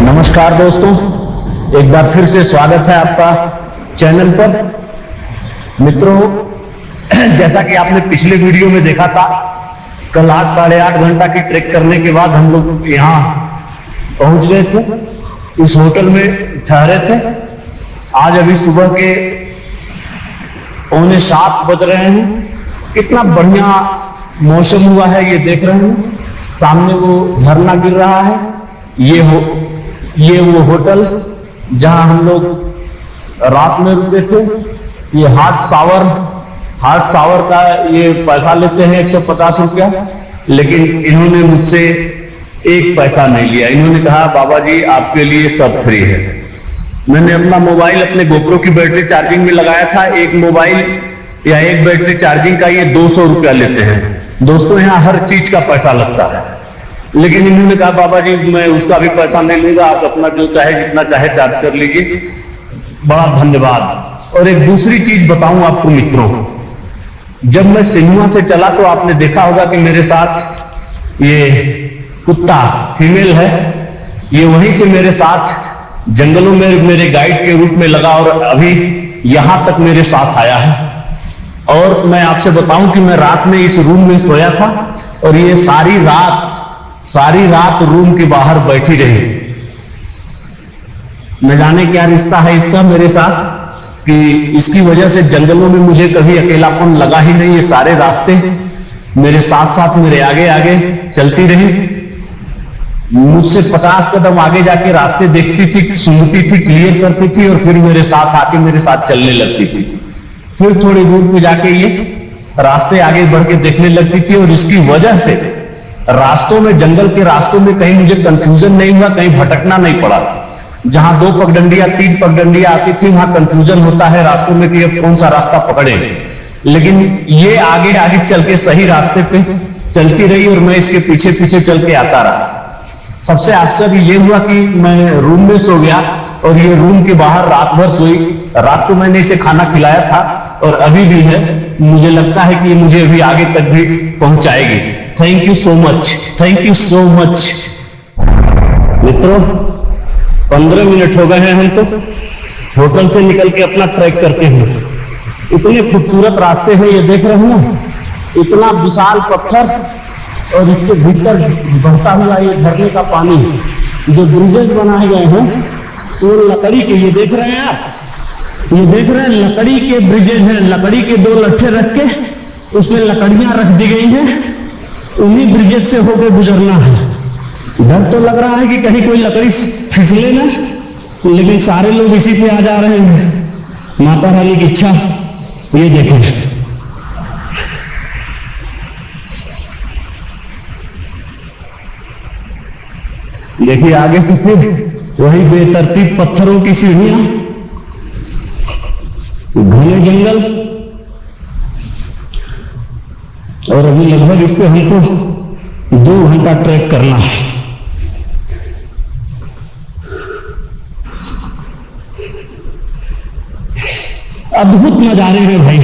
नमस्कार दोस्तों, एक बार फिर से स्वागत है आपका चैनल पर। मित्रों, जैसा कि आपने पिछले वीडियो में देखा था, कल 8 साढ़े 8 घंटा की ट्रैक करने के बाद हम लोग यहाँ पहुंच गए थे, इस होटल में ठहरे थे। आज अभी सुबह के 6:45 बज रहे हैं। कितना बढ़िया मौसम हुआ है, ये देख रहे हैं, सामने वो झरना गिर रहा है। ये वो होटल जहां हम लोग रात में रुके थे। ये हार्ट सावर का ये पैसा लेते हैं 150 रुपया, लेकिन इन्होंने मुझसे 1 पैसा नहीं लिया। इन्होंने कहा बाबा जी आपके लिए सब फ्री है। मैंने अपना मोबाइल अपने गोप्रो की बैटरी चार्जिंग में लगाया था। एक मोबाइल या एक बैटरी चार्जिंग का ये 200 रुपया लेते हैं। दोस्तों, यहाँ हर चीज का पैसा लगता है, लेकिन इन्होंने कहा बाबा जी मैं उसका भी पैसा नहीं लूंगा, आप अपना जो चाहे जितना चाहे चार्ज कर लीजिए। बड़ा धन्यवाद। और एक दूसरी चीज बताऊं आपको मित्रों, जब मैं सिनेमा से चला तो आपने देखा होगा कि मेरे साथ ये कुत्ता फीमेल है, ये वहीं से मेरे साथ जंगलों में मेरे गाइड के रूप में लगा और अभी यहां तक मेरे साथ आया है। और मैं आपसे बताऊं कि मैं रात में इस रूम में सोया था और ये सारी रात रूम के बाहर बैठी रही। न जाने क्या रिश्ता है इसका मेरे साथ कि इसकी वजह से जंगलों में मुझे कभी अकेलापन लगा ही नहीं। ये सारे रास्ते मेरे साथ साथ मेरे आगे आगे चलती रही, मुझसे 50 कदम आगे जाके रास्ते देखती थी, सुनती थी, क्लियर करती थी और फिर मेरे साथ आके मेरे साथ चलने लगती थी। फिर थोड़ी दूर पे जाके ये रास्ते आगे बढ़ के देखने लगती थी और इसकी वजह से रास्तों में, जंगल के रास्तों में कहीं मुझे कंफ्यूजन नहीं हुआ, कहीं भटकना नहीं पड़ा। जहां 2 पगडंडियां 3 पगडंडियां आती थी वहां कंफ्यूजन होता है रास्तों में कि अब कौन सा रास्ता पकड़े, लेकिन ये आगे आगे चल के सही रास्ते पे चलती रही और मैं इसके पीछे पीछे चल के आता रहा। सबसे आश्चर्य ये हुआ कि मैं रूम में सो गया और ये रूम के बाहर रात भर सोई। रात को मैंने इसे खाना खिलाया था और अभी भी है। मुझे लगता है कि ये मुझे अभी आगे तक भी पहुंचाएगी। Thank you so much, thank you so much. मित्रों, 15 मिनट हो गए हैं हमको होटल से निकल के अपना ट्रैक करते हुए। इतने खूबसूरत रास्ते हैं, ये देख रहे हैं, इतना विशाल पत्थर और इसके भीतर बहता हुआ ये झरने का पानी। जो ब्रिजेज बनाए गए हैं वो लकड़ी के, ये देख रहे हैं आप, ये देख रहे हैं लकड़ी के ब्रिजेज हैं। लकड़ी के 2 लट्ठे रख के उसमें लकड़ियां रख दी गई हैं, उन्हीं ब्रिजेज से होकर गुजरना है। डर तो लग रहा है कि कहीं कोई लकड़ी फिसले ना, लेकिन सारे लोग इसी पे आ जा रहे हैं। माता रानी की इच्छा। ये देखें, देखिए आगे से फिर वही बेतरतीब पत्थरों की सीढ़ियां, घने जंगल, और अभी लगभग इस पे हमको 2 घंटा ट्रैक करना है। अद्भुत नजारे हैं भाई,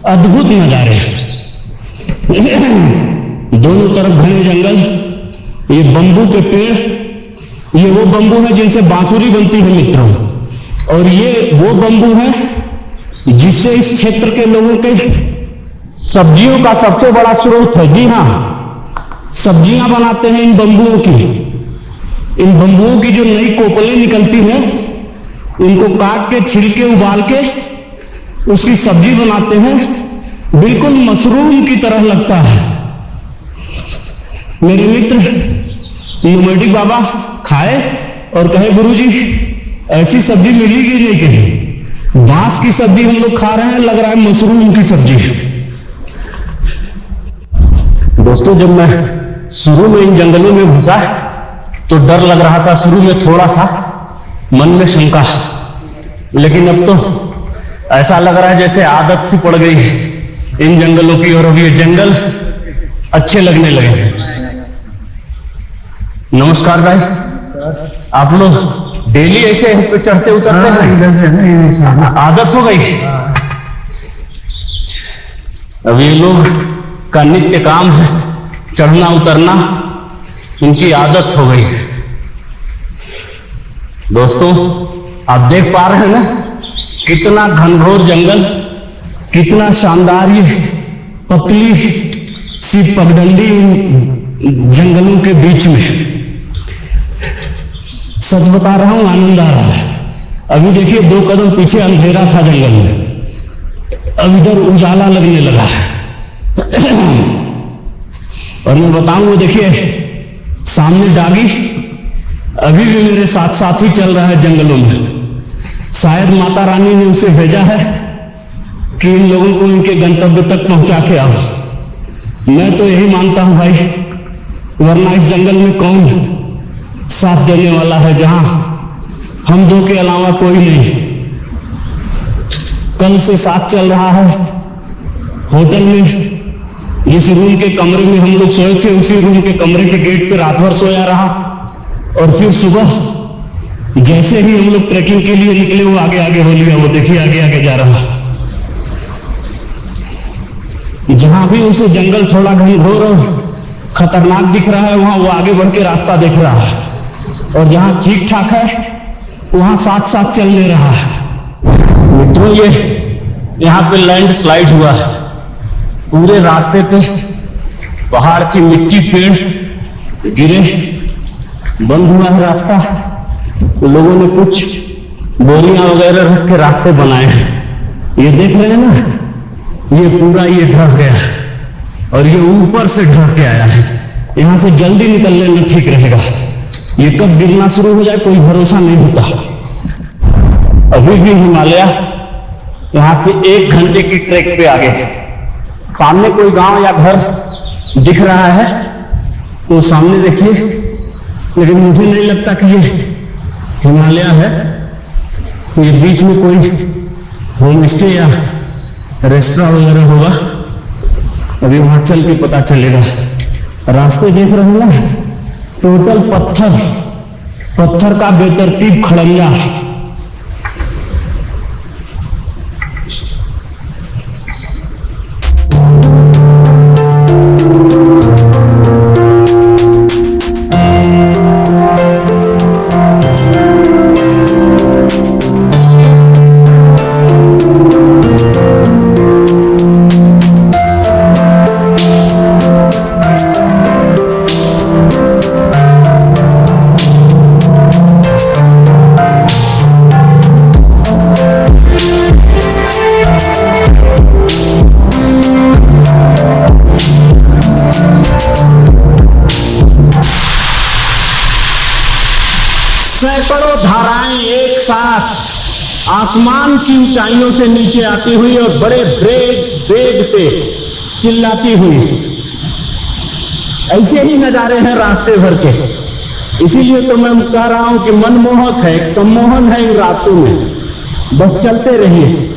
अद्भुत नजारे। दोनों तरफ घने जंगल, ये बंबू के पेड़, ये वो बंबू है जिनसे बांसुरी बनती है मित्रों, और ये वो बंबू है जिससे इस क्षेत्र के लोगों के सब्जियों का सबसे बड़ा स्रोत है। जी हाँ, सब्जियां बनाते हैं इन बंबुओं की। इन बंबुओं की जो नई कोपलें निकलती हैं, इनको काट के, छिलके उबाल के उसकी सब्जी बनाते हैं। बिल्कुल मशरूम की तरह लगता है। मेरे मित्र नोमैडिक बाबा खाए और कहे गुरुजी ऐसी सब्जी मिलेगी नहीं कहीं। बांस की सब्जी हम लोग खा रहे हैं, लग रहा है मशरूम की सब्जी। दोस्तों, जब मैं शुरू में इन जंगलों में घुसा तो डर लग रहा था, शुरू में थोड़ा सा मन में शंका, लेकिन अब तो ऐसा लग रहा है जैसे आदत सी पड़ गई इन जंगलों की और अब ये जंगल अच्छे लगने लगे। नमस्कार भाई, आप लोग डेली ऐसे पे चढ़ते उतरते हैं? आदत हो गई। अब ये लोग का नित्य काम है चढ़ना उतरना, इनकी आदत हो गई। दोस्तों आप देख पा रहे हैं ना, कितना घनघोर जंगल, कितना शानदार ये पतली सी पगडंडी जंगलों के बीच में। सच बता रहा हूं, आनंद आ रहा है। अभी देखिए 2 कदम पीछे अंधेरा था जंगल में, अब इधर उजाला लगने लगा है। और मैं बताऊं, वो देखिए सामने डागी अभी भी मेरे साथ साथ ही चल रहा है जंगलों में। शायद माता रानी ने उसे भेजा है कि इन लोगों को इनके गंतव्य तक पहुंचा के आओ। मैं तो यही मानता हूं भाई, वरना इस जंगल में कौन साथ देने वाला है जहां हम 2 के अलावा कोई नहीं। कल से साथ चल रहा है। होटल में जिस रूम के कमरे में हम लोग सोए थे, उसी रूम के कमरे के गेट पे रात भर सोया रहा। और फिर सुबह जैसे ही हम लोग ट्रैकिंग के लिए निकले, वो आगे आगे हो लिया। वो देखिए आगे आगे जा रहा। जहां भी उसे जंगल थोड़ा घनघोर और खतरनाक दिख रहा है, वहां वो आगे बढ़ के रास्ता देख रहा है। और जहां ठीक ठाक है, वहां साथ साथ चल ले रहा है। मित्रों, ये यहाँ पे लैंड स्लाइड हुआ है। पूरे रास्ते पे पहाड़ की मिट्टी, पेड़ गिरे, बंद हुआ है रास्ता। तो लोगों ने कुछ बोरियां वगैरह रख के रास्ते बनाए हैं। ये देख रहे हैं ना, ये पूरा ये ढह गया और ये ऊपर से ढह के आया है। यहां से जल्दी निकल लेना ठीक रहेगा। ये कब गिरना शुरू हो जाए कोई भरोसा नहीं होता। अभी भी हिमालय यहां से 1 घंटे की ट्रैक पे आगे है। सामने कोई गांव या घर दिख रहा है तो सामने देखिए, लेकिन मुझे नहीं लगता कि ये हिमालय है। ये बीच में कोई होम स्टे या रेस्टोरेंट वगैरह होगा। अभी वहां चल के पता चलेगा। रास्ते देख रहे हो ना, टोटल पत्थर का बेतरतीब खड़ंजा। सैकड़ों धाराएं एक साथ आसमान की ऊंचाइयों से नीचे आती हुई और बड़े वेग से चिल्लाती हुई, ऐसे ही नजारे हैं रास्ते भर के। इसीलिए तो मैं कह रहा हूं कि मनमोहक है, एक सम्मोहन है इन रास्तों में। बस चलते रहिए।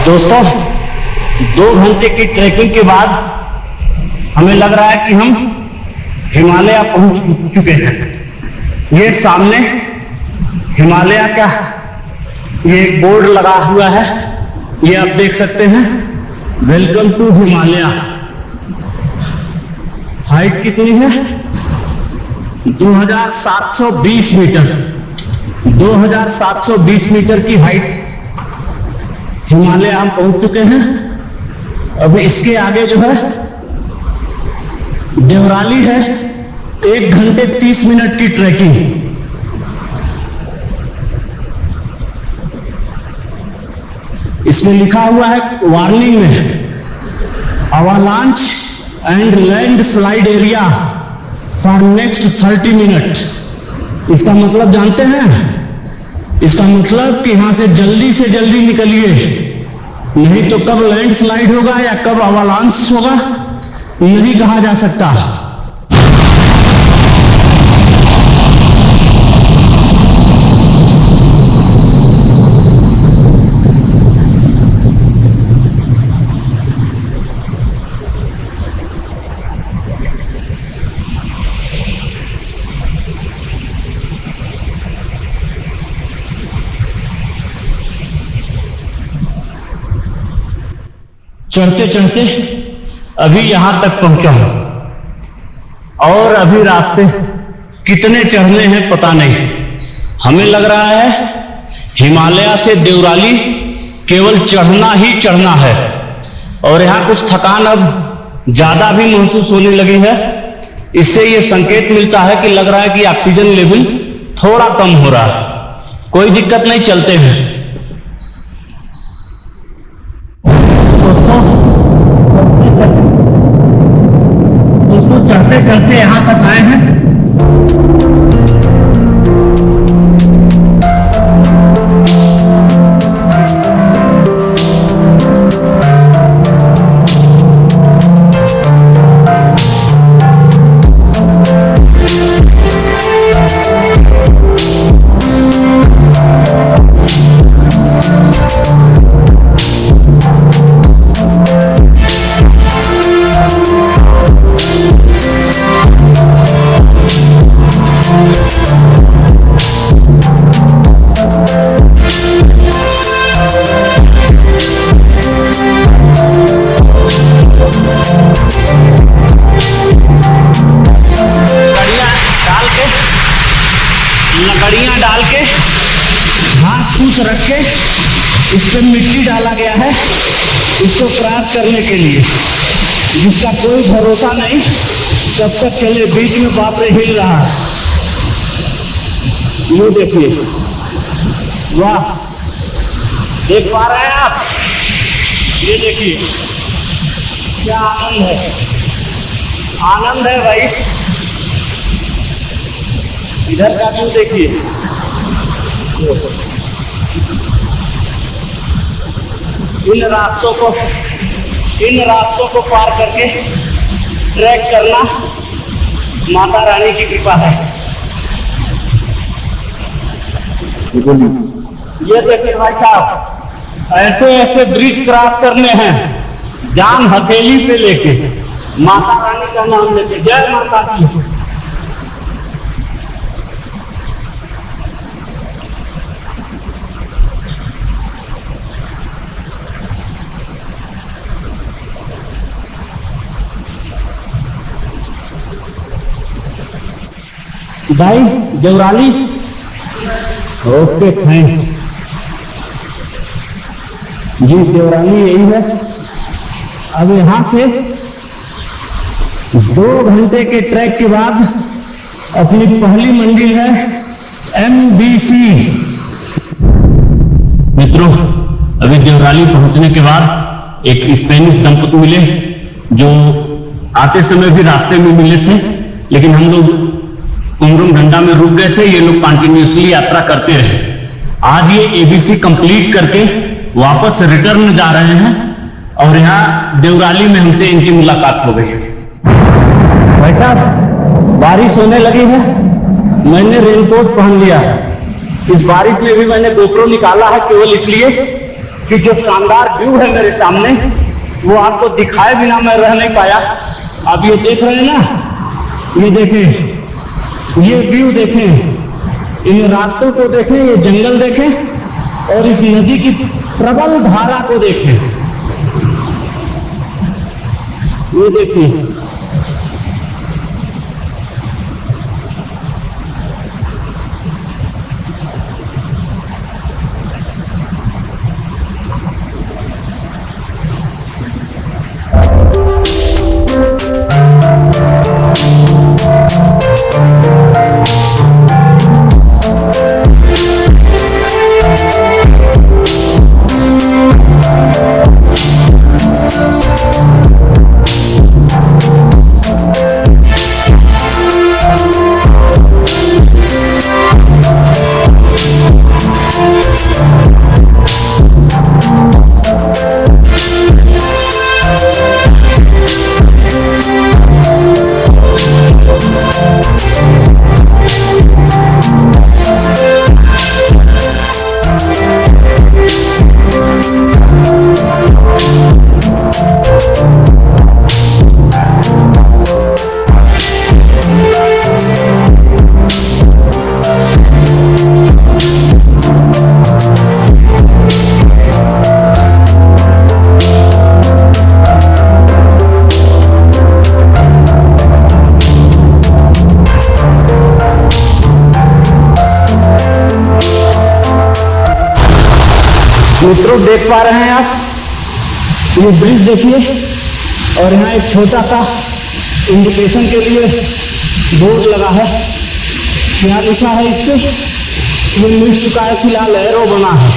दोस्तों, 2 घंटे की ट्रैकिंग के बाद हमें लग रहा है कि हम हिमालय पहुंच चुके हैं। ये सामने हिमालय का ये एक बोर्ड लगा हुआ है, ये आप देख सकते हैं, वेलकम टू हिमालय। हाइट कितनी है? 2720 मीटर। 2720 मीटर की हाइट हिमालय हम पहुंच चुके हैं। अभी इसके आगे जो है देवराली है। 1 घंटे 30 मिनट की ट्रैकिंग। इसमें लिखा हुआ है वार्निंग में, avalanche and landslide area for next 30 minute. इसका मतलब जानते हैं? इसका मतलब कि यहां से जल्दी निकलिए, नहीं तो कब लैंडस्लाइड होगा या कब अवालांच होगा नहीं कहा जा सकता। चढ़ते चढ़ते अभी यहां तक पहुंचा हूं और अभी रास्ते कितने चढ़ने हैं पता नहीं। हमें लग रहा है हिमालय से देवराली केवल चढ़ना ही चढ़ना है और यहां कुछ थकान अब ज्यादा भी महसूस होने लगी है। इससे यह संकेत मिलता है कि लग रहा है कि ऑक्सीजन लेवल थोड़ा कम हो रहा है। कोई दिक्कत नहीं, चलते हैं। दोस्तों चढ़ते चढ़ते यहां तक आए हैं। लकड़ियां डाल के घास फूस रख के इस पे मिट्टी डाला गया है इसको क्रॉस करने के लिए, जिसका कोई भरोसा नहीं कब तक चले। बीच में बाप रे हिल रहा है। ये देखिए, वाह, देख पा रहे हैं आप? ये देखिए क्या आनंद है, आनंद है भाई। इधर का व्यू देखिए, इन रास्तों को पार करके ट्रैक करना माता रानी की कृपा है। ये देखिए भाई साहब, ऐसे ऐसे ब्रिज क्रॉस करने हैं, जान हथेली पे लेके, माता रानी का नाम लेके। जय माता की। भाई देवराली, ओके थैंक्स जी। देवराली यही है। अब यहां से 2 घंटे के ट्रैक के बाद अपनी पहली मंजिल है MBC। मित्रों, अभी देवराली पहुंचने के बाद एक स्पेनिश दंपति मिले जो आते समय भी रास्ते में मिले थे, लेकिन हम लोग उमरुम डंडा में रुक गए थे। ये लोग कंटिन्यूसली यात्रा करते रहे। आज ये ABC कंप्लीट करके वापस रिटर्न जा रहे हैं और यहाँ देवराली में हमसे इनकी मुलाकात हो गई। भाई साहब, बारिश होने लगी है। मैंने रेनकोट पहन लिया है। इस बारिश में भी मैंने GoPro निकाला है केवल इसलिए कि जो शानदार व्यू है मेरे सामने वो आपको दिखाए बिना मैं रह नहीं पाया। आप ये देख रहे हैं ना, ये देखें, ये व्यू देखें, इन रास्तों को देखें, ये जंगल देखें और इस नदी की प्रबल धारा को देखें। ये देखिए, मित्रों देख पा रहे हैं आप, ये ब्रिज देखिए, और यहाँ एक छोटा सा इंडिकेशन के लिए बोर्ड लगा है। क्या लिखा है इस पे? ये मिल चुका है फिलहाल, एरो बना है।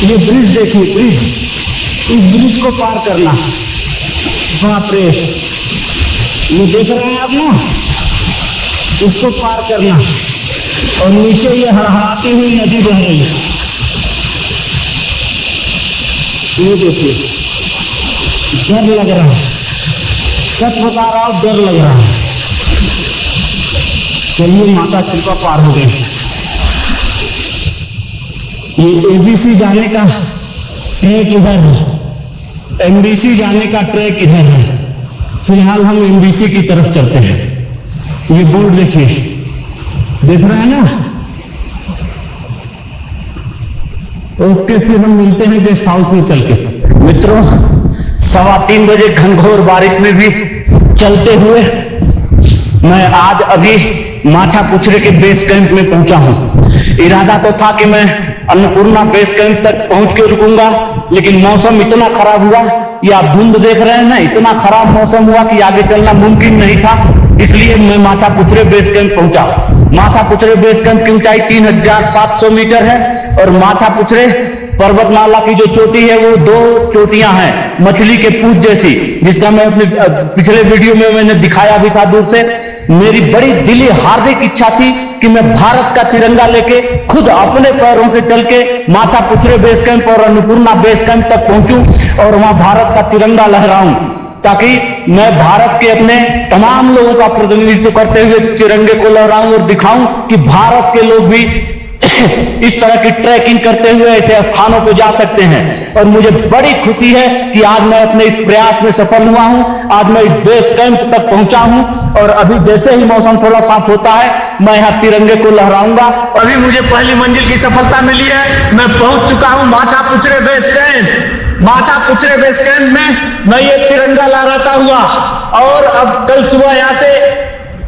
ये ब्रिज देखिए, ब्रिज, इस ब्रिज को पार करना, बाप रे, ये देख रहे हैं आप ना, इसको पार करना, और नीचे ये हड़हड़ाती हुई नदी बह रही है, ये देखिए, डर लग रहा है, सच बता रहा हूं, डर लग रहा है। चलिए माता कृपा, पार हो गई। ये एबीसी जाने का ट्रैक इधर है, एमबीसी जाने का ट्रैक इधर है। फिलहाल हम एमबीसी की तरफ चलते हैं। ये बोर्ड देखिए, देख रहे हैं ना? ओके, फिर हम मिलते हैं गेस्ट हाउस में चल के। मित्रों 3:15 बजे घनघोर बारिश में भी चलते हुए मैं आज अभी माछा पुछरे के बेस कैंप में पहुंचा हूं। इरादा तो था कि मैं अन्नपूर्णा बेस कैंप तक पहुंच के रुकूंगा, लेकिन मौसम इतना खराब हुआ, ये आप धुंध देख रहे हैं ना, इतना खराब मौसम हुआ कि आगे चलना मुमकिन नहीं था। इसलिए मैं माछा पुछरे बेस कैंप पहुंचा। माछा पुछरे बेस कैंप की ऊंचाई 3700 मीटर है, और माछा पुछरे पर्वतमाला की जो चोटी है वो 2 चोटियां हैं मछली के पूंछ जैसी, जिसका मैं अपने पिछले वीडियो में मैंने दिखाया भी था दूर से। मेरी बड़ी दिली हार्दिक इच्छा थी कि मैं भारत का तिरंगा लेके खुद अपने पैरों से चल के माछा पुछरे बेस कैंप और अन्नपूर्णा बेस कैंप तक पहुंचूं और वहां भारत का तिरंगा लहराऊं, ताकि मैं भारत के अपने तमाम लोगों का प्रतिनिधित्व करते हुए तिरंगे को लहराऊं और दिखाऊं कि भारत के लोग भी इस तरह की ट्रैकिंग करते हुए ऐसे स्थानों पर जा सकते हैं। और मुझे बड़ी खुशी है कि आज मैं अपने इस प्रयास में सफल हुआ हूं। आज मैं इस बेस कैंप तक पहुंचा हूं, और अभी जैसे ही मौसम थोड़ा साफ होता है मैं यहाँ तिरंगे को लहराऊंगा। अभी मुझे पहली मंजिल की सफलता मिली है, मैं पहुंच चुका हूं माछा पुछरे बेस कैंप। माछा पुछरे बेस कैंप में मैं ये तिरंगा लहराता हुआ, और अब कल सुबह यहाँ से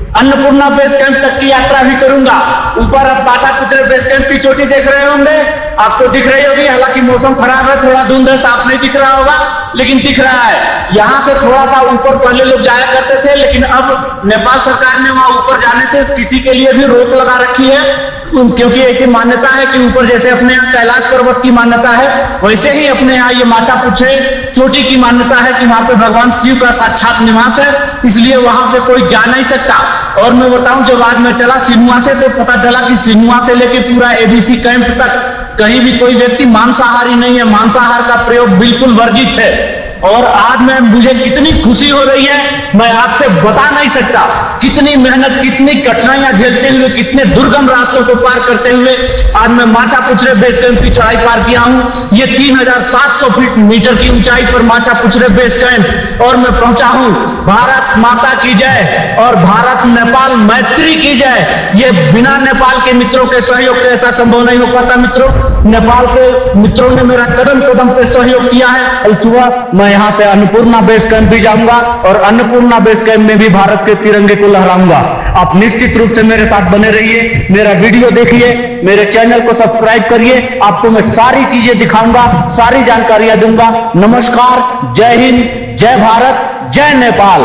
अन्नपूर्णा बेस कैंप तक की यात्रा भी करूंगा। ऊपर अब माछा पुछरे बेस कैंप की चोटी देख रहे होंगे, आपको दिख रही होगी, हालांकि मौसम खराब है, थोड़ा धुंध है, साफ नहीं दिख रहा होगा, लेकिन दिख रहा है। यहाँ से थोड़ा सा ऊपर पहले लोग जाया करते थे, लेकिन अब नेपाल सरकार ने वहां ऊपर जाने से किसी के लिए भी रोक लगा रखी है, क्योंकि ऐसी मान्यता है कि ऊपर जैसे अपने यहाँ कैलाश पर्वत की मान्यता है, वैसे ही अपने यहाँ ये माछा पुछरे चोटी की मान्यता है कि वहां पे भगवान शिव का साक्षात निवास है, इसलिए वहां पे कोई जा नहीं सकता। और मैं बताऊं, जब आज मैं चला सिनुआ से, तो पता चला कि सिनुआ से लेके पूरा एबीसी कैंप तक कहीं भी कोई व्यक्ति मांसाहारी नहीं है, मांसाहार का प्रयोग बिल्कुल वर्जित है। और आज मुझे कितनी खुशी हो रही है, मैं आपसे बता नहीं सकता। कितनी मेहनत, कितनी कठिनाइयां झेलते हुए, कितने दुर्गम रास्तों को पार करते हुए आज मैं माछा पुछरे बेस कैंप की चढ़ाई पार किया हूं। ये 3700 मीटर की ऊंचाई पर माछा पुछरे बेस कैंप, और मैं पहुंचा हूं। भारत माता की जय और भारत नेपाल मैत्री की जय। ये बिना नेपाल के मित्रों के सहयोग के ऐसा संभव नहीं हो पाता। मित्रों, नेपाल के मित्रों ने मेरा कदम कदम पे सहयोग किया है। कल सुबह मैं यहां से अन्नपूर्णा बेस कैंप भी जाऊंगा, और अन्नपूर्णा बेस कैंप में भी भारत के तिरंगे को लहराऊंगा। आप निश्चित रूप से मेरे साथ बने रहिए, मेरा वीडियो देखिए, मेरे चैनल को सब्सक्राइब करिए। आपको मैं सारी चीजें दिखाऊंगा, सारी जानकारियां दूंगा। नमस्कार, जय हिंद, जय भारत, जय नेपाल।